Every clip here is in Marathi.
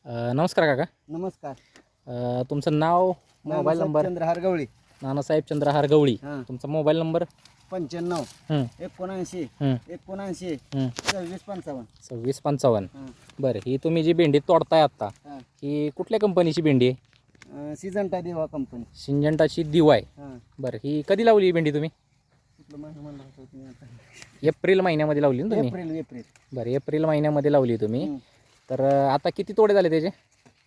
नमस्कार काका. नमस्कार. तुमचं नाव, मोबाईल नंबर. चंद्रहार गवळी. नानासाहेब चंद्रहार गवळी. हां. तुमचा मोबाईल नंबर. 95 हं, 79 हं, 79 हं. 2655. 2655. हां. बरं, ही तुम्ही जी भेंडी तोडताय आत्ता, हां. ही कुठल्या कंपनीची भेंडी आहे? सिजंटा देवा कंपनी. सिंजंटाची दिवा आहे. हां. बरं, ही कधी लावली ही भेंडी तुम्ही? कुठलं महिना म्हणला होता तुम्ही आता? एप्रिल महिन्यामध्ये लावली ना तुम्ही? एप्रिल. बरं, एप्रिल महिन्यामध्ये लावली तुम्ही. हं. तर आता किती तोडे झाले त्याचे?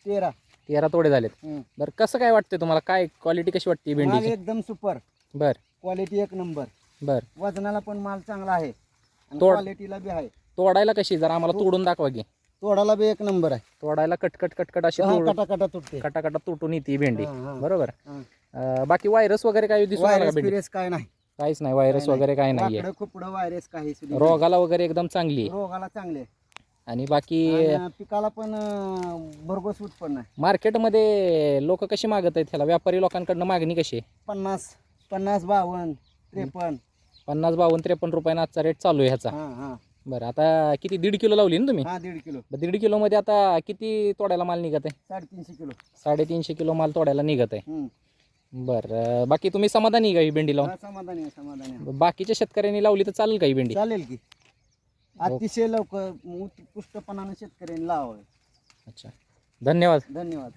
13. 13 तोडे झालेत. हं. बरं, कसं काय वाटते तुम्हाला? काय क्वालिटी कशी वाटते ही माल भेंडीची? एकदम सुपर. बरं क्वालिटी एक नंबर. बरं, वजनाला पण माल चांगला आहे आणि तोड. क्वालिटीला बी आहे. तोडायला कशी? जरा आम्हाला तोडून दाखवा की. तोडाला बी एक नंबर आहे. तोडायला कटकट अशी हां, तोड कटा तुटते. कटाकटा तुटून येते ही भेंडी. हां, हां. बरोबर. हां. बाकी व्हायरस वगैरे काही दिसून आला का वायरस भेंडी? फिरेस काय नाही. काहीच नाही, व्हायरस वगैरे काही नाहीये. वाकडं खुपडं वायरस काही सुद्धा रोगाला वगैरे एकदम चांगली आहे. रोगाला चांगले. आणि बाकी आणि पिकाला पण भरघोस उत्पन्न आहे. मार्केटमध्ये लोक कशी मागत आहेत ह्याला? व्यापारी लोकांकडनं मागणी कशी आहे? 50 50 52 53. 50, 52, 53 रुपयानं आजचा रेट चालू आहे ह्याचा. हां हां बरं, आता किती? 1.5 किलो लावली ना तुम्ही? हां 1.5 किलो. 1.5 किलोमध्ये आता किती तोड्याला माल निघत आहे? 350 किलो. 350 किलो माल तोड्याला निघत आहे. हं. बरं, बाकी तुम्ही समाधानी आहे का ही भेंडी लावून? हां, समाधानी आहे. बाकीच्या शेतकऱ्यांनी लावली तर चालेल का ही भेंडी? चालेल की. अतिशय लवकर उत्कृष्टपणाने शेतकऱ्यांनी लावावे. अच्छा, धन्यवाद. धन्यवाद.